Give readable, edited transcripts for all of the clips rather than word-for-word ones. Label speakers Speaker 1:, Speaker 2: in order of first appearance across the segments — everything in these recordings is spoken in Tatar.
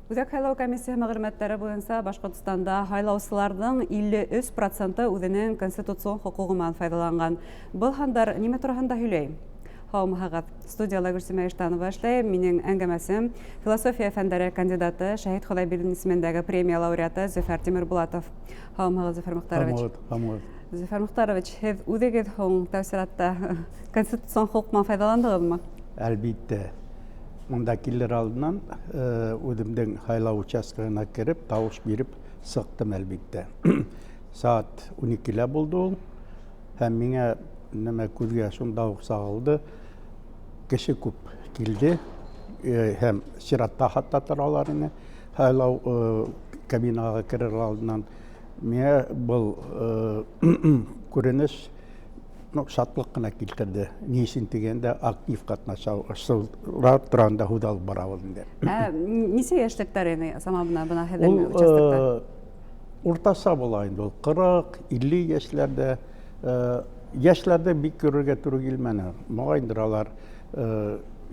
Speaker 1: Үзәк һайлау комиссиясы мәгълүматлары буенча Башкортстанда һайлаучыларның 53% үзенең конституцион хукугыннан файдаланган. Был хандар нимә турында һөйләй? Һаумыгыз, студияда Гөлсемә Иштанова эшләй. Минем әңгәмәсем философия фәннәре кандидаты, Шәһид Ходайбердин исемендәге премия лауреаты Зөфәр Тимербулатов. Һаумыгыз, Зөфәр Мөхтарович. Зөфәр Мөхтарович, һез үзегез һоң тәфсиратта конституцион хукугыннан файдаландыгызмы?
Speaker 2: Әлбәттә. Монда килер алдынан үземнең һайлау участкасына киреп, тавыш биреп сыктым әлбәттә. Саат 12-лә булды ул. Һәм миңа нәмә күзгә шунда ук сагылды. Кеше күп килде. Һәм чиратта хатта торалар ине. Һайлау кабинага кирер алдынан миңа был күренеш шатлык кына килтерде. Нисен дигәндә актив катнашалар турында худал барабыз инде.
Speaker 1: Нисә яшьлектәр инде самабына бына хәдәм участокта?
Speaker 2: Уртаса була инде ул 40-50 яшьләрдә. Яшьләрдә бик күрергә туры килмәне. Моңайдыр алар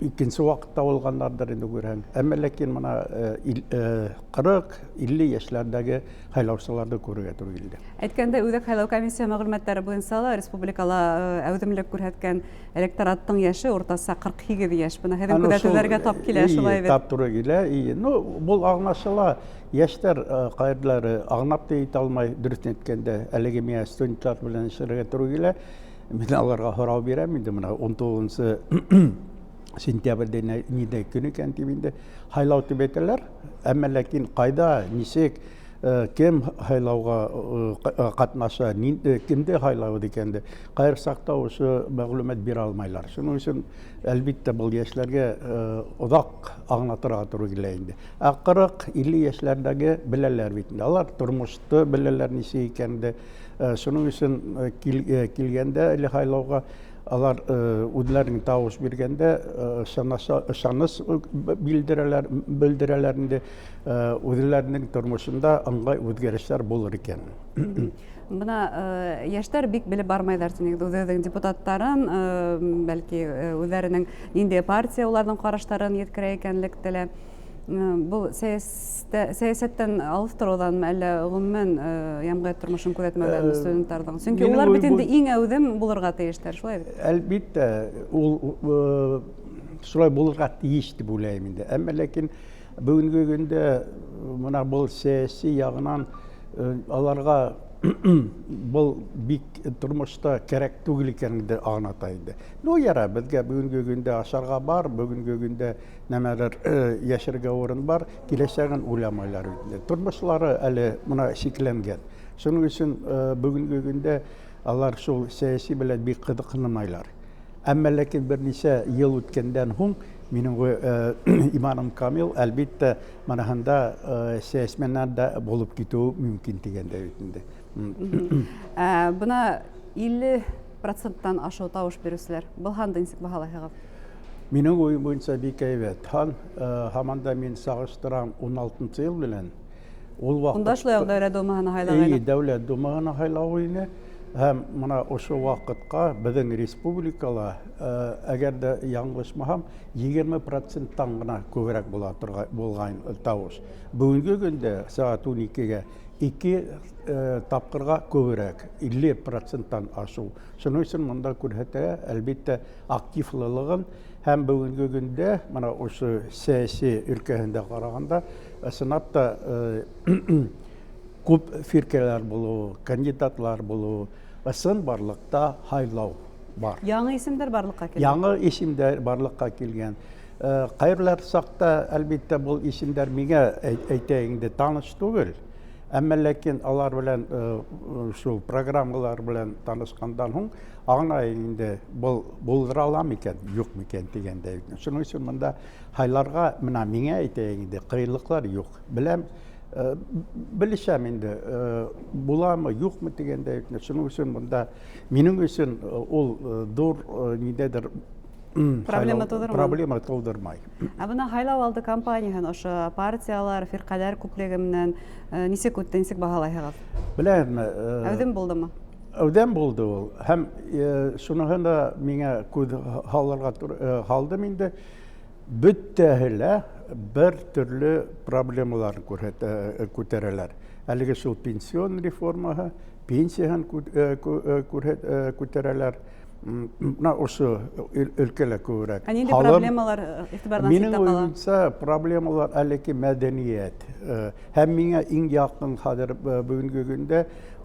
Speaker 2: икенче вакытта булганнардыр инде күрәм. Әмма ләкин моны 40-50 яшьләрдәге һайлаучыларда күрергә туры килде.
Speaker 1: Әйткәндә, Үзәк һайлау комиссия мәгълүматлары буенча республикала әүдемлек күрһәткән электораттың яше уртасы 48 яшь. Буны һәм күзәтүләргә тап килә шулай бит.
Speaker 2: Тап туры килә. Ну, бу аңлашыла. Яшьләр кайрлары аңлап та әйтә алмай, дөрес әйткәндә, әлеге миңа студентлар белән эшләргә туры килә. Мин аларга һорау бирәм инде моны 19 сентябрьдә нидә көне икән дип инде һайлау дип әйтәләр. Әмма ләкин кайда, ничек, кем һайлауга катнаша, кемдә һайлау дигәндә кайр сакта ошо мәгълүмат бирә алмайлар. Шуның өчен әлбәттә бу яшьләргә одак аңлатырга туры килә инде. 40-50 яшьләрдәге беләләр бит. Алар тормышты беләләр ничек икәнде. Шуның өчен килгәндә әле һайлауга алар үзләренең тавыш биргәндә ышаныс белдерәләр инде үзләренең тормышында аңгай үзгәрешләр булыр икән.
Speaker 1: Бuna яшьләр бик белеп бармайлар синең үзләренең депутаттарын, бәлки үзләренең нинди партия уларның караштарын yetkерә икәнлек теле. Бу сәясәттән алыштырудан әллә гомумән ямгыять тормышын күзәтмәгән студентлардан. Чөнки улар бит инде иң әүдем булырга тиештер, шулай бит?
Speaker 2: Әлбәттә, ул шулай булырга тиеш дип уйлыйм инде. Әмма ләкин бүгенге көндә моны бу сәяси ягынан аларга бұл бик тормышта кәрәк түгел икәнлеген аңлата иде. Ну яра, безгә бүгенге көндә ашарга бар, бүгенге көндә нәмәләр яшәргә урын бар, киләчәген уйламайлар иде. Тормышлары әле моны шикләнгән. Шуның өчен бүгенге көндә алар шул сәяси белән бик кызыксынмайлар. Әмма ләкин берничә ел үткәндән һуң минем иманым камил, әлбәттә монда сәясәтмәннәр булып китү мөмкин дигәндә үтенде.
Speaker 1: Бuna 50%-тан ашу тавыш бирүчеләр. Был ханды ничек баһалайсыз?
Speaker 2: Минем уйым буенча бик әйбәт. Һаманда мин сагыштырам 16 ел белән. Ул вакытта
Speaker 1: Унда шулай ук Дәүләт Думаһына һайлау.
Speaker 2: Дәүләт Думаһына һайлау ине. Һәм моны ошо вакытка безнең республикала, әгәр дә яңлышмасам, 20%-тан гына күбрәк була булган тавыш. Бүгенге көндә саат 12-гә 2 тапкырга күбрәк, 50%-тан ашу. Шуның өчен монда күрһәтә әлбәттә активлыгын һәм бүгенге көндә моны ошо сәяси өлкәһендә караганда сынапта күп фиркалар булу, кандидатлар булу, ысын барлыкта һайлау бар.
Speaker 1: Яңа исемдер барлыкка килгән.
Speaker 2: Яңа исемдер барлыкка килгән. Кайрлар сакта әлбәттә бу исемдер миңа әйтәйеңдә таныш түгел. Әмма ләкин алар белән шул программалар белән танышкандан һуң аңа инде булдыра алам икән, юк микән дигәндә. Шуның өчен монда һайларга менә миңа әйтәйеңдә кыйлыклар юк. Беләм Белешәм инде, буламы, юкмы дигәндә, шуның өчен монда минем өчен ул зур нидәдер проблема тудырмай.
Speaker 1: Бuna һайлау алды кампанияһын ошо партиялар, фиркалар күплеге менән ничек үтте, ничек баһалайсыз?
Speaker 2: Беләм,
Speaker 1: әүдем булдымы?
Speaker 2: Әүдем булды ул. Һәм шуныһында миңа күз һалырга халдым инде. Бөттәһелә бір түрлі проблемаларын көтерелер. Әлігі сол пенсион реформаға, пенсияны көтерелер. Мына осы өлкелі көбірек.
Speaker 1: Нендей проблемалар игътибардан
Speaker 2: Менің
Speaker 1: сетте кала?
Speaker 2: ойымша проблемалар әлеки мәдәният. Һәм миңа иң якын хәзер бүгенге көндә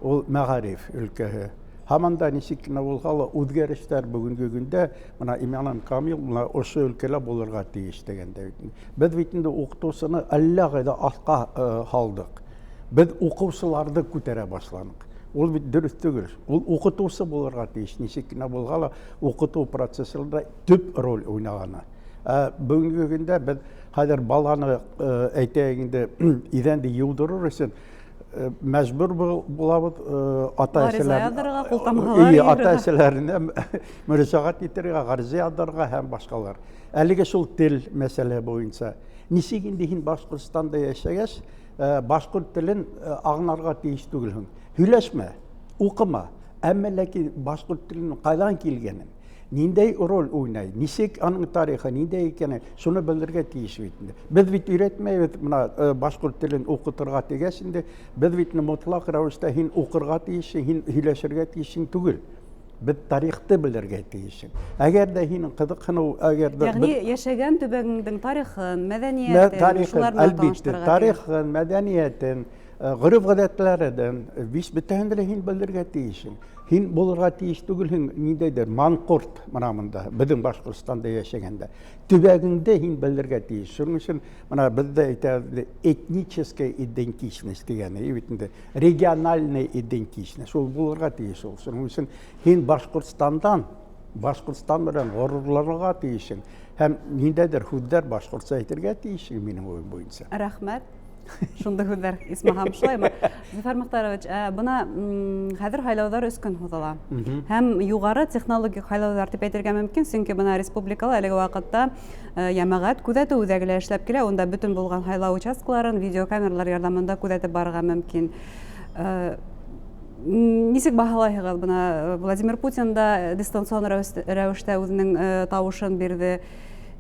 Speaker 2: ул мәгариф өлкәһе. Һаманда ничек кенә булган үзгәрешләр бүгенге көндә мына Иман Камил мына осы өлкәлә булырга тиеш дигәндә. Без бит инде укытучыны әллә кайда артка халдык. Без укучыларны күтәрә башладык. Ул бит дөрес түгел. Ул укытучы булырга тиеш. Ничек кенә булган укыту процессында төп роль уйнаганы. Бүгенге көндә без хәзер баланы әйтәйек инде идәнде юдырыр өчен мәҗбүр булабыз ата-әсәләренә мөрәҗәгать итәргә, гариза яздырырга һәм башкалар. Әлегә шул тел мәсьәлә буенча ничек инде һин Башкортстанда яшәгәч, башкорт телен аңларга тиеш түгелһең. Һөйләшмә, укыма, әмма ләкин башкорт теленең кайдан килгәнен, ниндәй роль уйнай, ничек аның тарихы, ниндәй икәнен, шуны белергә тиеш бит. Без бит өйрәтмәйбез мына башкорт телен укытырга тигәч инде, без бит мотлак рәвештә һин укырга тиешсең, һин һөйләшергә тиешсең түгел. Без тарихты белергә тиешсең. Әгәр дә һинең кызыксыну, әгәр дә
Speaker 1: Ягъни яшәгән төбәгеңнең тарихын, мәдәниятен, шуларны
Speaker 2: әлбәттә, тарихын, мәдәниятен, гореф-гадәтләрен, бөтәһен дә һин белергә тиешсең. Һин булырга тиеш түгелһең, ниндәйдер манкорт мына монда, безнең Башкортстанда яшәгәндә. Төбәгеңдә һин белергә тиеш. Шуның өчен мына бездә әйтәбез этническая идентичность дигәне, бит инде региональная идентичность. Ул булырга тиеш ул. Шуның өчен һин Башкортстан белән горурланырга тиешсең. Һәм ниндәйдер һүзләр башкортча әйтергә тиешсең минем уем буенча.
Speaker 1: Рәхмәт. Шундай һүзләр исмаһам шулаймы? Зөфәр Мөхтәрович, бына хәзер хайлаулар өс көн узыла. Һәм югары технологик хайлаулар дип әйтергә мөмкин, чөнки бына республикала әлеге вакытта җәмәгать күзәтү үзәге эшләп килә, онда бөтен булган хайлау участкаларын видеокамералар ярдәмендә күзәтеп барырга мөмкин. Нисек баһалайһығыҙ? Бына Владимир Путин да дистанцион рәвештә үзенең тавышын бирде.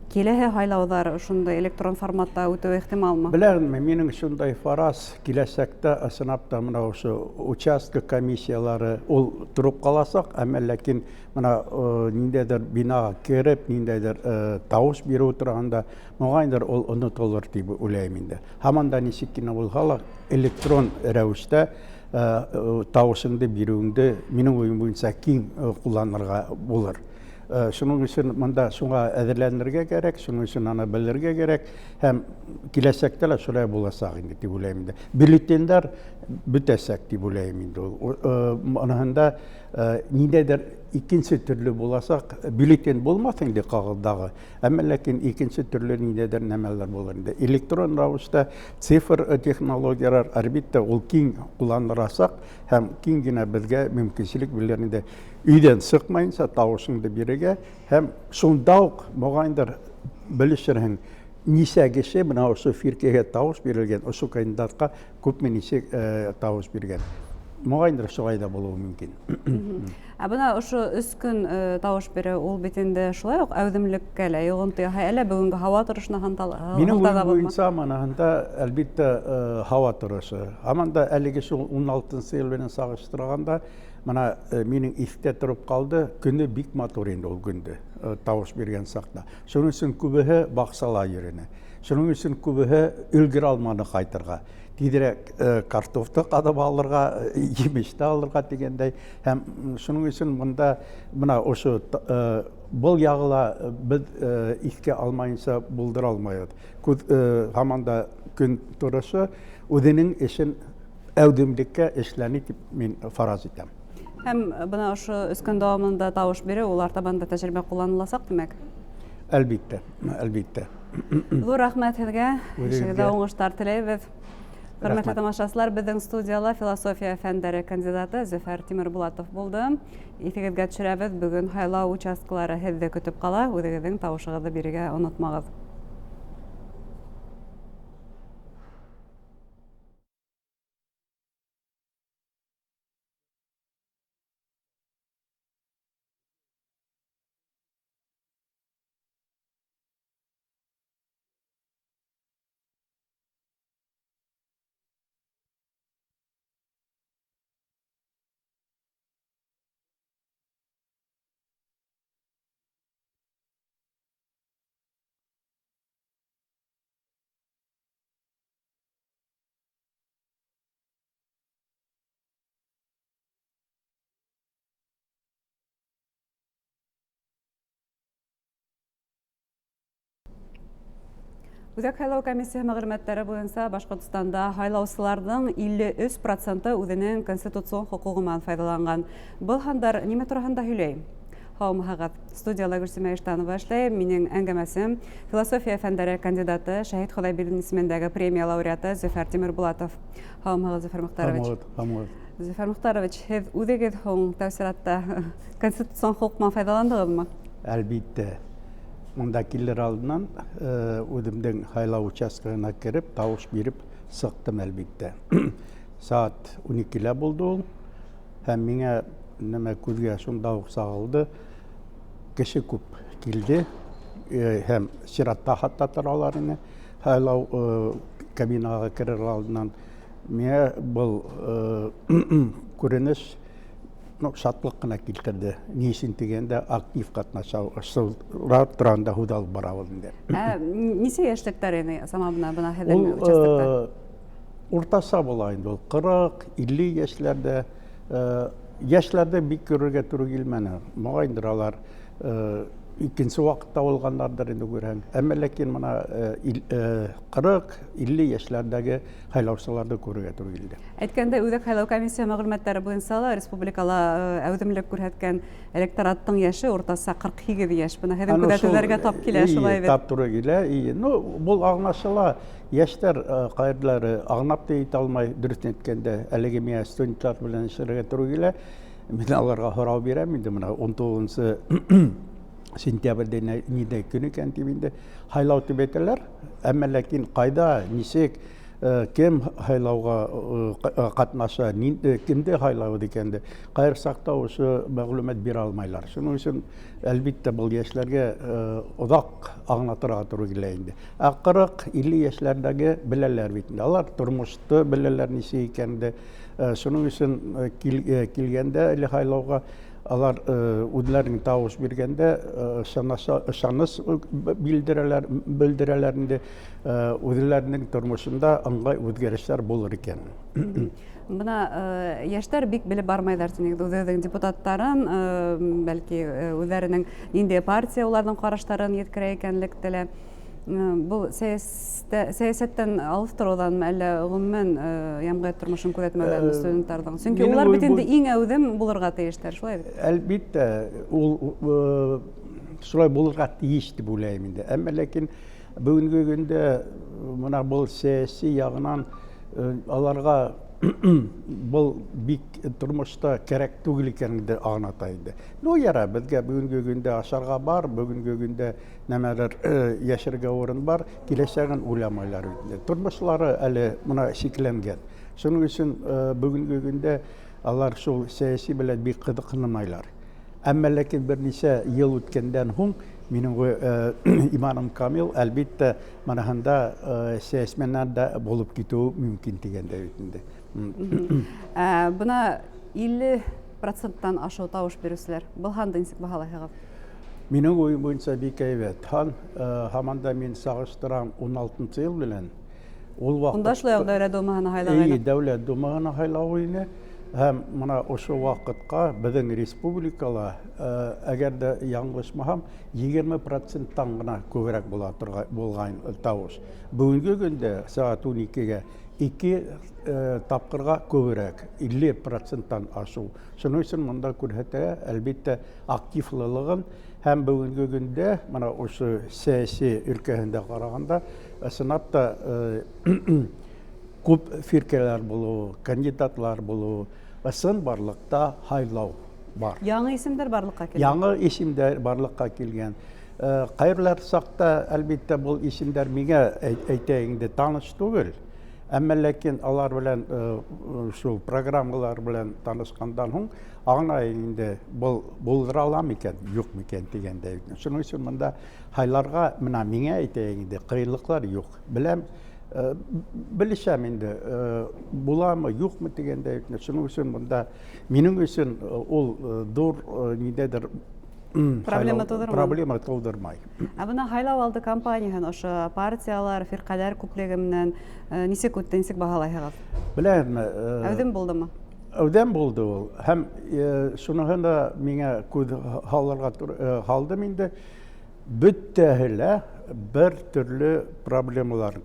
Speaker 1: Киләһе һайлауҙар шундай электрон форматта үтеү ихтималмы?
Speaker 2: Беләмме, минең шундай фараз киләсәктә ысынапта мына ошо участка комиссиялары ул тороп каласак, әмма ләкин мына ниндәйдер бинага кереп, ниндәйдер тавыш бирү торганда моңайдыр ул онытылыр дип уйлайм инде. Һаман да ничек кенә булһа электрон рәвештә тавышыңды бирүеңде минең уем буенча киң кулланырга булыр. Шуның өчен монда шуңа әҙерләнергә кәрәк, шуның өчен аны белергә кәрәк, һәм киләсәктә лә шулай буласак инде дип уйлайм инде. Бюллетендар бөтәсәк дип уйлайм инде. Аныһында ниндәйдер икенче төрле буласак, бюллетен булмаҫ инде кағыҙҙағы, әммә ләкин икенче төрле ниндәйдер нәмәләр булыр инде. Электрон рәүештә цифр технологиялар әлбиттә ул киң кулланыласак һәм киң генә безгә мөмкинчелек бирер инде. Өйдән сыҡмайынса тавышыңды бирергә һәм шунда уҡ моғайындар белешерһең нисә кеше бына ошо фиркәгә тауыш бирелгән, ошо кандидатка күпме нисек тауыш биргән. Моғайындар шулай да булыуы мөмкин.
Speaker 1: Бына ошо 3 көн тауыш биреү ул бит инде шулай уҡ әүҙемлеккә лә йоғонто яһай, әллә бүгенге һауа торышына
Speaker 2: Минең буйынса манаһында әлбиттә һауа торышы. Һаман да әлеге шул 16-нчы ел менән сағыштырғанда мына минең иҫтә тороп ҡалды, көнө бик матур инде ул көндө тауыш биргән саҡта. Шуның өсөн күбеһе баҡсала йөрөнө. Шуның өсөн күбеһе өлгөрә алманы ҡайтырға. Тиҙерәк картофты ҡаҙып алырға, емеште алырға тигәндәй. Һәм шуның өсөн бында бына ошо был яғыла беҙ иҫкә алмайынса булдыра алмайбыҙ. Һаман да көн торышы үҙенең эшен әүҙемлеккә эшләне тип мин фараз итәм.
Speaker 1: Һәм бына ошо 3 көн дауамында тауыш биреү ул артабан да тәжрибә ҡулланыласаҡ тимәк?
Speaker 2: Әлбиттә, әлбиттә.
Speaker 1: Ҙур рәхмәт һеҙгә. Эшегеҙҙә уңыштар теләйбеҙ. Хөрмәтле тамашасылар, беҙҙең студияла философия фәндәре кандидаты Зөфәр Тимербулатов булды. Иҫегеҙгә төшөрәбеҙ, бөгөн һайлау участкалары һеҙҙе көтөп ҡала. Үҙегеҙҙең тауышығыҙҙы бирергә онотмағыҙ. Үзәк һайлау комиссияһы мәгълүматлары буенча Башкортстанда һайлаучыларның 53% үзенең конституцион хукугыннан файдаланган. Был хандар нимә турында һөйләй? Һаумыһагыз, студияда Гөлсемә Иштанова эшләй, минең әңгәмәсем философия фәннәре кандидаты, Шәһит Ходайбердин исемендәге премия лауреаты Зөфәр Тимербулатов. Һаумыһагыз, Зөфәр Мөхтарович. Зөфәр Мөхтарович, һез үҙегеҙ һуң тәфсиратта конституцион хукугыннан файдаландығыҙмы?
Speaker 2: Әлбиттә. Монда килер алдынан үҙемдең һайлау участкаһына кереп, тауыш биреп сыҡтым әлбиттә. Саат 12-лә булды ул. Һәм миңә нәмә күҙгә шунда уҡ сағылды. Кеше күп килде. Һәм сиратта хатта торалар ине. Һайлау кабинаға керер алдынан миңә был күренеш шатлыҡ ҡына килтерде. Ни өсөн тигәндә актив ҡатнашыусылар тураһында һүҙ алып барабыҙ инде.
Speaker 1: Нисә йәшлектәр ине самабына бына һеҙҙең участокта?
Speaker 2: Уртаса була инде ул 40-50 йәшләрҙә. Йәшләрҙе бик күрергә туры килмәне. Моғайындыр алар икенсе ваҡытта булғандарҙыр инде күрһәң. Әммә ләкин мына 40-50 йәшләрҙәге һайлаусыларҙы күрергә туры килде.
Speaker 1: Әйткәндә, Үзәк һайлау комиссия мәғлүмәттәре буйынса ла республикала әүҙемлек күрһәткән электораттың яшы уртаса 48 йәш. Бына һеҙҙең күҙәтеүҙәргә тап килә, шулай бит.
Speaker 2: Тап туры килә. Был аңлашыла. Йәштәр ҡайҙылары аңлап та итә алмай, дөрөҫөн әйткәндә, әлеге миңә студенттар белән эшләргә туры килә. Мин аларға һорау бирәм инде мына 19 сентябрьдә ниндәй көн икән тип инде һайлау тип әйтәләр. Әммә ләкин ҡайҙа, нисек, кем һайлауға ҡатнаша, кемде һайлау икәнде, ҡайһы саҡта ошо мәғлүмәт бирә алмайлар. Шуның өсөн әлбиттә был йәшләргә оҙаҡ аңлатырға туры килә инде. 40-50 йәшләрҙәге беләләр бит инде. Алар тормошто беләләр нисек икәнде. Шуның өсөн килгәндә әле һайлауға алар үҙләренең тауыш биргәндә ышаныс белдерәләр инде, үҙләренең тормошында ыңғай үҙгәрештәр булыр икән.
Speaker 1: Бына йәштәр бик белеп бармайҙар, үҙҙең депутаттарын, бәлки үҙләренең ниндәй партия уларҙың ҡараштарын еткерә икәнлекте лә. Был сәйәсәттән алып тороуҙанмы, әллә ғөмүмән йәмғиәт тормошон күҙәтмәүҙәнме студенттарҙың? Сөнки улар бит инде иң әүҙем булырға тейештәр, шулай бит? Әлбиттә,
Speaker 2: ул шулай булырға тейеш дип уйлайым инде. Әммә ләкин бөгөнгө көндә мына был сәйәси яғынан аларға был бик тормошта кәрәк түгел икәнде аңлата инде. Яра, беҙгә бөгөнгө көндә ашарға бар, бөгөнгө көндә нәмәләр йәшәргә урын бар, киләсәген уйламайлар инде. Тормошлары әле мына шикләнгән. Шуның өсөн бөгөнгө көндә алар шул сәйәси белән бик ҡыҙыҡһынмайлар. Әммә ләкин бер нисә йыл үткәндән һуң минең иманым камил, әлбиттә манаһында сәйәсмәннәр булып китеү мөмкин дигәндә бит инде.
Speaker 1: Бына 50%-тан ашу тауыш бирүселәр. Был һанды нисек баһалайһығыҙ?
Speaker 2: Минең уйым буйынса бик әйбәт. Һаман да мин сағыштырам 16-нчы йыл белән.
Speaker 1: Унда шулай уҡ Дәүләт Думаһына һайлағайны.
Speaker 2: Дәүләт Думаһына һайлау ине. Һәм мына ошо ваҡытҡа беҙҙең республикала, әгәр дә яңлышмаһам, 20%-тан ғына күберәк булған тауыш. Бөгөнгө көндә саат 12-гә 2 тапҡырға күберәк, 50%-тан ашу. Шуның өсөн монда күрһәтә, әлбиттә, активлылығын һәм бөгөнгө көндә мына ошо сәйәси өлкәһендә ҡарағанда, ысынлап та күп фиркәләр булыу, кандидатлар булыу, ысын барлыҡта һайлау бар.
Speaker 1: Яңы исемдәр барлыҡҡа килгән.
Speaker 2: Яңы исемдәр барлыҡҡа килгән. Ҡайһылар саҡта, әлбиттә, был исемдәр миңә әйтәйеңде таныш түгел. Әммә ләкин алар белән шул программалар белән танышҡандан һуң аңлай инде был булдыра алам икән, юҡ микән дигәндәй. Шуның өсөн монда һайларға мына миңә әйтәйең инде ҡыйынлыҡлар юҡ. Беләм, белешәм инде буламы, юҡмы дигәндәй. Шуның өсөн монда минең өсөн ул ҙур ниндәйҙер проблема тыуҙырмай.
Speaker 1: Бына һайлау алды кампанияһын ошо партиялар, фирҡәләр күплеге менән нисек үтте, нисек баһалайһығыҙ?
Speaker 2: Беләмме?
Speaker 1: Әүҙем булдымы?
Speaker 2: Әүҙем булды ул. Һәм шуныһы да миңә күҙ һалдым инде. Бөтәһе лә bir türlü проблемаларын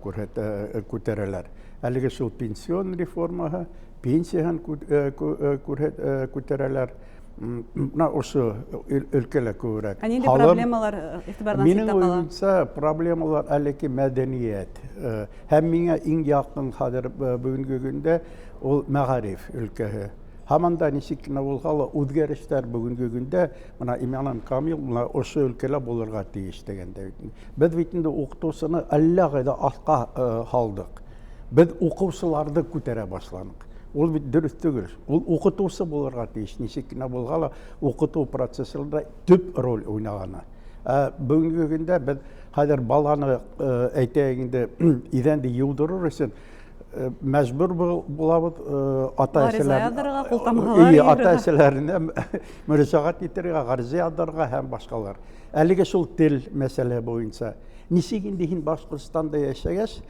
Speaker 2: көтерәләр. Әлеге шул пенсион реформаһы, пенсияһын күтәрәләр. Мына ошо өлкәлә күбрәк.
Speaker 1: Ә нинди проблемалар игътибардан
Speaker 2: Минең
Speaker 1: ситтә кала?
Speaker 2: уйлавымча, проблемалар әлеге мәдәният. Һәм миңа иң якын хәзер бүгенге көндә ул мәгариф өлкәһе. Һаман да ничек кенә булһа, үзгәрешләр бүгенге көндә мына Иман Камил мына ошо өлкәлә булырга тиеш дигәндә. Без бит инде укытучыны әллә кайда артка һалдык. Без укучыларны күтәрә башладык. Ул бит дөрес түгел. Ул укытучы булырга тиеш. Ничек кенә булган укыту процессында төп роль уйнаганы. Бүгенге көндә без хәзер баланы әйтәйек инде идәнде юдырыр өчен мәҗбүр булабыз ата-әсәләренә мөрәҗәгать итәргә, гариза язарга һәм башкалар. Әлеге шул тел мәсьәле буенча. Ничек инде һин Башкортстанда яшәгәч,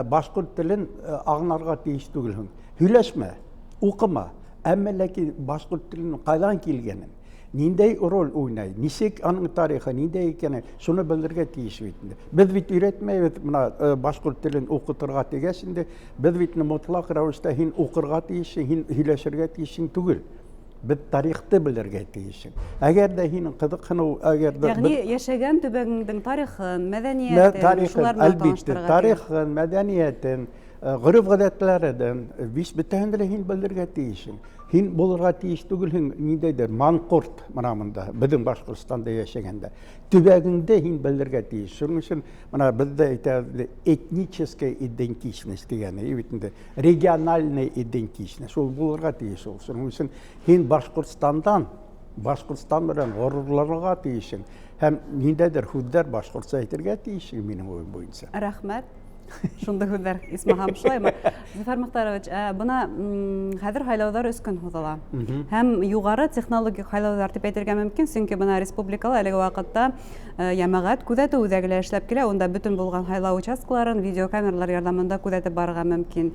Speaker 2: башкорт телен аңларга тиеш түгелһең. Һөйләшмә, укыма, әмма ләкин башкорт теленең кайдан килгәнен, ниндәй роль уйнай, ничек аның тарихы, ниндәй икәнен, шуны белергә тиеш бит. Без бит өйрәтмәйбез моны башкорт телен укытырга тигәч инде, без бит мотлак рәвештә һин укырга тиешсең, һин һөйләшергә тиешсең түгел. Без тарихты белергә тиешсең. Әгәр дә һинең кызыксыну, әгәр дә
Speaker 1: Ягъни яшәгән төбәгеңнең тарихын, мәдәниятен, шуларны таныштырырга.
Speaker 2: Тарихын, мәдәниятен, гореф-гадәтләрен, бөтәһен дә һин белергә тиешсең. Һин булырга тиеш түгелһең, ниндәйдер манкорт мына монда, безнең Башкортстанда яшәгәндә. Төбәгеңдә һин белергә тиеш. Шуның өчен мына бездә әйтәбез этническая идентичность дигәне, бит инде региональная идентичность. Шул булырга тиеш ул. Шуның өчен һин Башкортстан белән горурланырга тиешсең. Һәм ниндәйдер һүзләр башкортча әйтергә тиешсең минең уем буенча.
Speaker 1: Рәхмәт. Шунда һүзләр исмаһам шулаймы? Зөфәр Мөхтәрович, бына хәзер һайлаулар 3 көн узыла. Һәм югары технологик һайлаулар дип әйтергә мөмкин, чөнки бына республикала әлеге вакытта җәмәгать күзәтү үзәге эшләп килә, онда бөтен булган һайлау участкаларын видеокамералар ярдәмендә күзәтеп барырга мөмкин.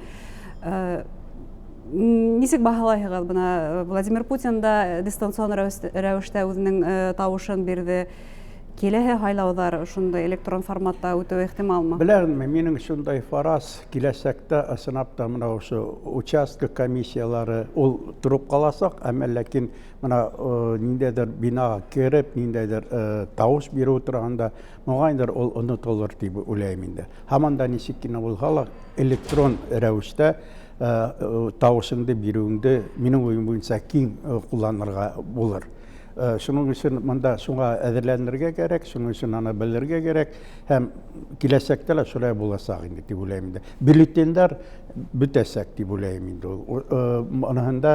Speaker 1: Ничек баһалайһығыҙ? Бына Владимир Путин да дистанцион рәвештә үзенең тавышын бирде. Киләһе һайлауҙар шундай электрон форматта үтеү ихтималмы?
Speaker 2: Беләмме, минең шундай фараз киләсәктә ысынапта мына ошо участка комиссиялары ул тороп каласак, әмма ләкин мына ниндәйдер бинага кереп, ниндәйдер тавыш бирү торганда моңайдыр ул онытылыр дип уйлайм инде. Һаман да ничек кенә булһа, электрон рәвештә тавышыңды бирүеңде минең уем буенча киң кулланырга булыр. Шуның өчен монда шуңа әҙерләнергә кәрәк, шуның өчен аны белергә кәрәк, һәм киләсәктә лә шулай буласак инде дип уйлайм инде. Бюллетендар бөтәсәк дип уйлайм инде. Аныһында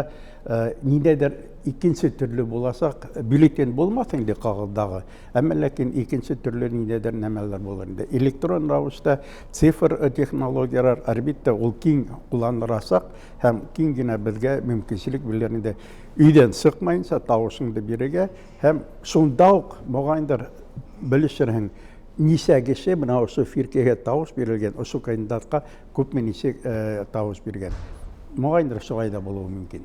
Speaker 2: ниндәйдер икенче төрле буласак, бюллетен булмаҫ инде кағыҙҙағы, әммә ләкин икенче төрле ниндәйдер нәмәләр булыр инде. Электрон рәүештә цифр технологиялар әлбиттә ул киң кулланыласак һәм киң генә безгә мөмкинчелек бирер инде. Өйдән сыҡмайынса тауышыңды бирергә һәм шунда уҡ моғайындар белешерһең, нисә кеше бына ошо фиркәгә тауыш бирелгән, ошо кандидатҡа күпме нисек тауыш биргән. Моғайындар шулай да булыуы мөмкин.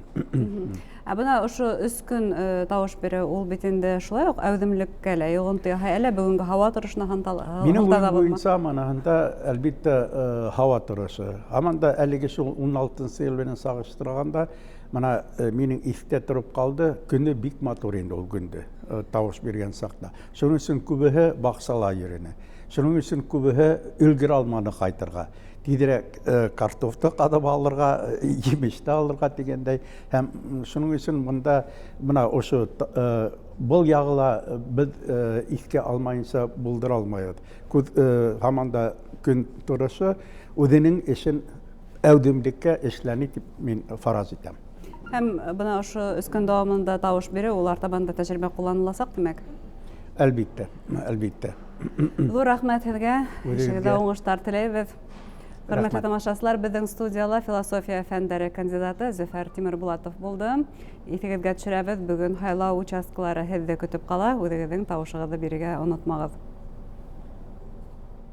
Speaker 1: Бына ошо 3 көн тауыш бирә, ул бит инде шулай уҡ әүҙемлеккә лә йоғонто яһай, әллә бүгенге һауа торышына һанталабыҙмы?
Speaker 2: Минең уйым буйынса манаһында әлбиттә һауа торышы. Һаман да әлеге шул 16-нчы ел менән сағыштырғанда мына минең иҫтә тороп ҡалды, көнө бик матур инде ул көндө тауыш биргән саҡта. Шуның өсөн күбеһе баҡсала йөрөнө. Шуның өсөн күбеһе өлгөрә алманы ҡайтырға. Тиҙерәк картофты ҡаҙып алырға, емеште алырға дигәндәй. Һәм шуның өсөн мында мына ошо был яғыла беҙ иҫкә алмайынса булдыра алмайбыҙ. Һаман да көн торышы үҙенең эшен әүҙемлеккә эшләне тип мин фараз итәм.
Speaker 1: Һәм бына ошо 3 көн дауамында тауыш биреү, ул артабанда тәжрибә ҡулланыласаҡ димәк?
Speaker 2: Әлбиттә, әлбиттә.
Speaker 1: Ҙур рәхмәт һеҙгә. Эшегеҙҙә уңыштар теләйбеҙ. Хөрмәтле тамашасылар, беҙҙең студияла философия фәндәре кандидаты Зөфәр Тимербулатов булды. Иҫегеҙгә төшөрәбеҙ, бөгөн һайлау участкалары һеҙҙе көтөп ҡала. Үҙегеҙҙең тауышығыҙҙы бирергә онотмағыҙ.